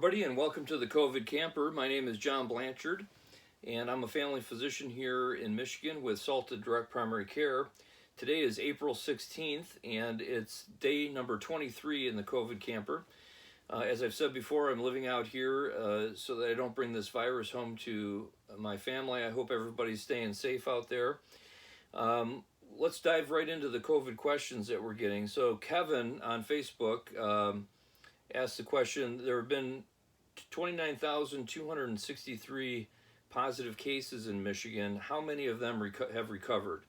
everybody, and welcome to the COVID Camper. My name is John Blanchard, and I'm a family physician here in Michigan with Salted Direct Primary Care. Today is April 16th, and it's day number 23 in the COVID Camper. As I've said before, I'm living out here so that I don't bring this virus home to my family. I hope everybody's staying safe out there. Let's dive right into the COVID questions that we're getting. So Kevin on Facebook asked the question, there have been 29,263 positive cases in Michigan. How many of them have recovered?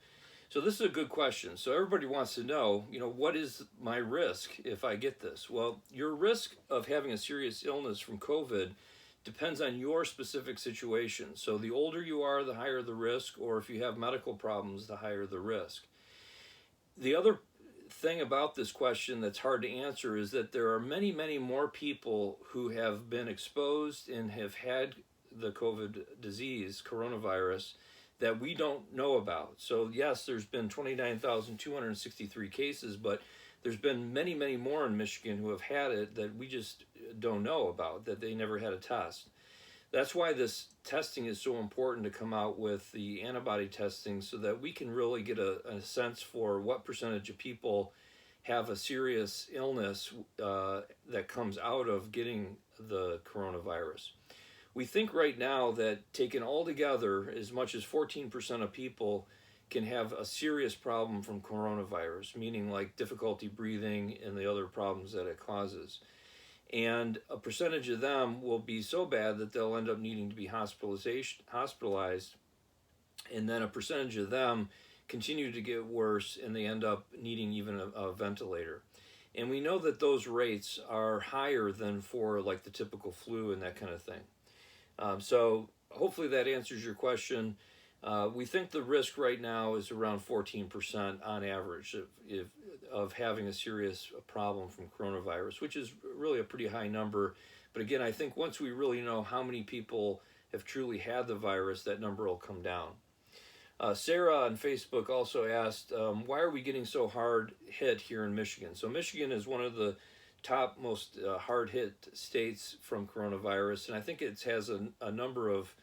So this is a good question. So everybody wants to know, what is my risk if I get this? Well, your risk of having a serious illness from COVID depends on your specific situation. So the older you are, the higher the risk, or if you have medical problems, the higher the risk. The other thing about this question that's hard to answer is that there are many, many more people who have been exposed and have had the COVID disease, coronavirus, that we don't know about. So yes, there's been 29,263 cases, but there's been many, many more in Michigan who have had it that we just don't know about, that they never had a test. That's why this testing is so important, to come out with the antibody testing so that we can really get a sense for what percentage of people have a serious illness that comes out of getting the coronavirus. We think right now that taken all together, as much as 14% of people can have a serious problem from coronavirus, meaning like difficulty breathing and the other problems that it causes. And a percentage of them will be so bad that they'll end up needing to be hospitalized, and then a percentage of them continue to get worse and they end up needing even a ventilator. And we know that those rates are higher than for like the typical flu and that kind of thing. So hopefully that answers your question. We think the risk right now is around 14% on average of having a serious problem from coronavirus, which is really a pretty high number. But again, I think once we really know how many people have truly had the virus, that number will come down. Sarah on Facebook also asked, why are we getting so hard hit here in Michigan? So Michigan is one of the top most hard hit states from coronavirus, and I think it has a number of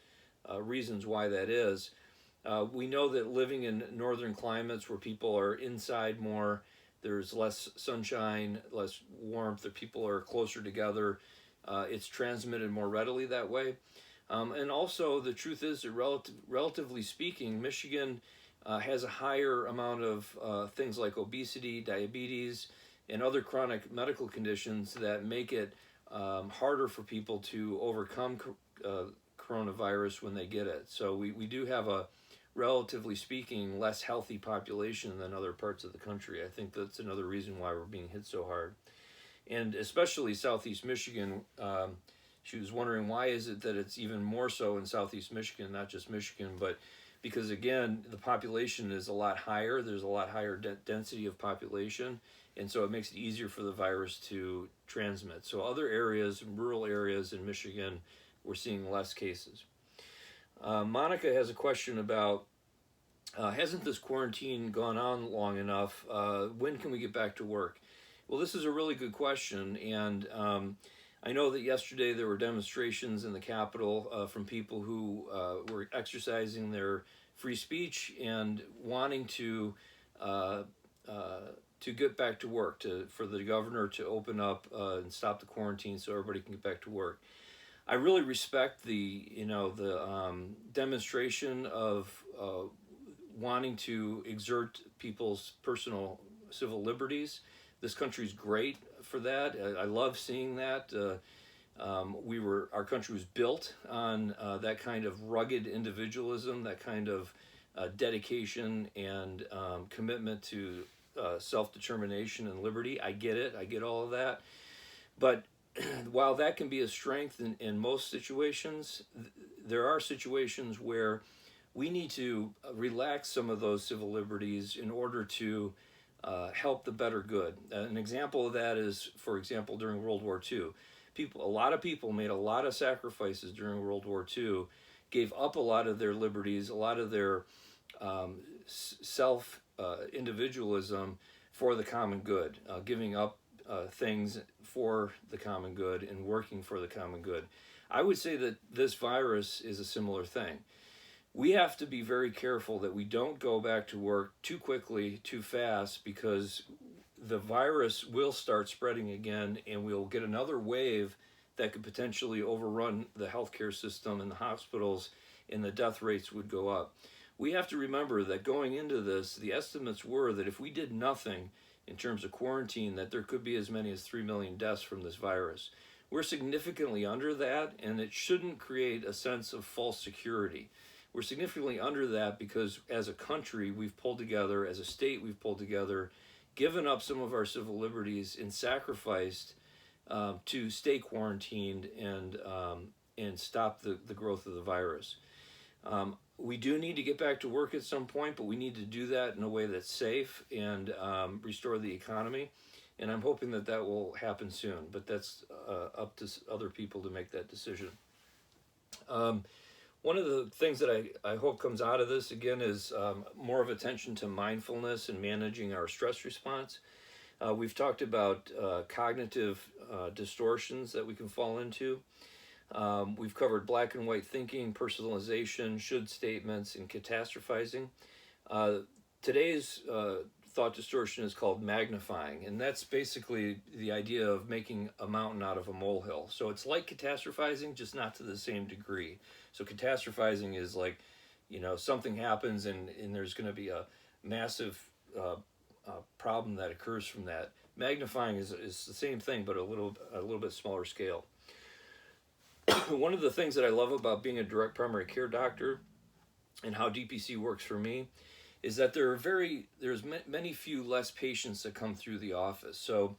reasons why that is. We know that living in northern climates where people are inside more, there's less sunshine, less warmth, that people are closer together. It's transmitted more readily that way. And also the truth is that relatively speaking, Michigan has a higher amount of things like obesity, diabetes, and other chronic medical conditions that make it harder for people to overcome coronavirus when they get it. So we do have a, relatively speaking, less healthy population than other parts of the country. I think that's another reason why we're being hit so hard. And especially Southeast Michigan, she was wondering why is it that it's even more so in Southeast Michigan, not just Michigan, but because again, the population is a lot higher. There's a lot higher density of population, and so it makes it easier for the virus to transmit. So other areas, rural areas in Michigan, we're seeing less cases. Monica has a question about, hasn't this quarantine gone on long enough? When can we get back to work? Well, this is a really good question, and I know that yesterday there were demonstrations in the Capitol from people who were exercising their free speech and wanting to get back to work, for the governor to open up and stop the quarantine so everybody can get back to work. I really respect the demonstration of wanting to exert people's personal civil liberties. This country's great for that. I love seeing that. Our country was built on that kind of rugged individualism, that kind of dedication and commitment to self-determination and liberty. I get it. I get all of that. But while that can be a strength in most situations, there are situations where we need to relax some of those civil liberties in order to help the better good. An example of that is, for example, during World War II. A lot of people made a lot of sacrifices during World War II, gave up a lot of their liberties, a lot of their self-individualism for the common good, giving up things for the common good and working for the common good. I would say that this virus is a similar thing. We have to be very careful that we don't go back to work too quickly, too fast, because the virus will start spreading again, and we'll get another wave that could potentially overrun the healthcare system and the hospitals, and the death rates would go up. We have to remember that going into this, the estimates were that if we did nothing in terms of quarantine, that there could be as many as 3 million deaths from this virus. We're significantly under that, and it shouldn't create a sense of false security. We're significantly under that because as a country, we've pulled together, as a state, we've pulled together, given up some of our civil liberties and sacrificed to stay quarantined and stop the growth of the virus. We do need to get back to work at some point, but we need to do that in a way that's safe and restore the economy. And I'm hoping that that will happen soon, but that's up to other people to make that decision. One of the things that I hope comes out of this, again, is more of attention to mindfulness and managing our stress response. We've talked about cognitive distortions that we can fall into. We've covered black and white thinking, personalization, should statements, and catastrophizing. Today's thought distortion is called magnifying, and that's basically the idea of making a mountain out of a molehill. So it's like catastrophizing, just not to the same degree. So catastrophizing is like, something happens and there's going to be a massive problem that occurs from that. Magnifying is the same thing, but a little bit smaller scale. One of the things that I love about being a direct primary care doctor and how DPC works for me is that there's many few less patients that come through the office. So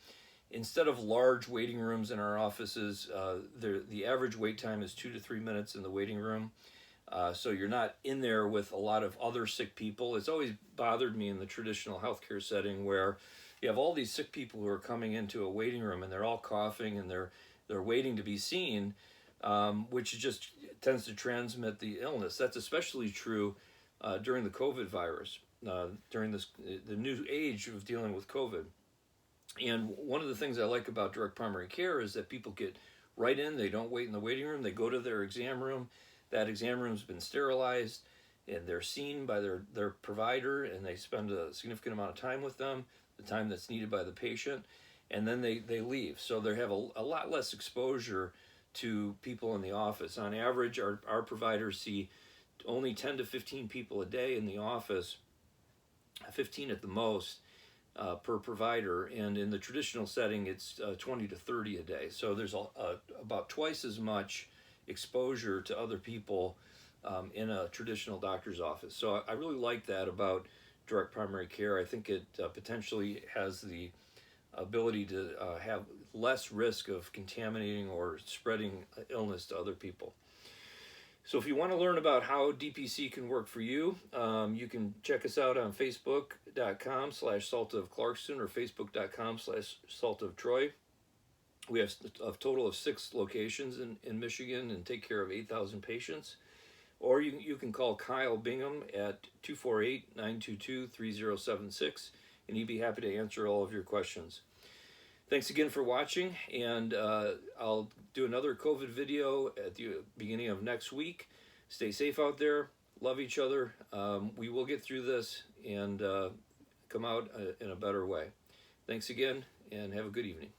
instead of large waiting rooms in our offices, the average wait time is 2 to 3 minutes in the waiting room. So you're not in there with a lot of other sick people. It's always bothered me in the traditional healthcare setting where you have all these sick people who are coming into a waiting room and they're all coughing and they're waiting to be seen, which just tends to transmit the illness. That's especially true during the COVID virus, during the new age of dealing with COVID. And one of the things I like about direct primary care is that people get right in, they don't wait in the waiting room, they go to their exam room, that exam room's been sterilized, and they're seen by their provider, and they spend a significant amount of time with them, the time that's needed by the patient, and then they leave. So they have a lot less exposure to people in the office. On average, our providers see only 10 to 15 people a day in the office, 15 at the most per provider, and in the traditional setting it's 20 to 30 a day. So there's about twice as much exposure to other people in a traditional doctor's office. So I really like that about direct primary care. I think it potentially has the ability to have less risk of contaminating or spreading illness to other people. So if you want to learn about how DPC can work for you, you can check us out on facebook.com/Salt of Clarkston or facebook.com/Salt of Troy. We have a total of 6 locations in Michigan and take care of 8,000 patients. Or you can call Kyle Bingham at 248-922-3076, and he'd be happy to answer all of your questions. Thanks again for watching, and I'll do another COVID video at the beginning of next week. Stay safe out there. Love each other. We will get through this and come out in a better way. Thanks again, and have a good evening.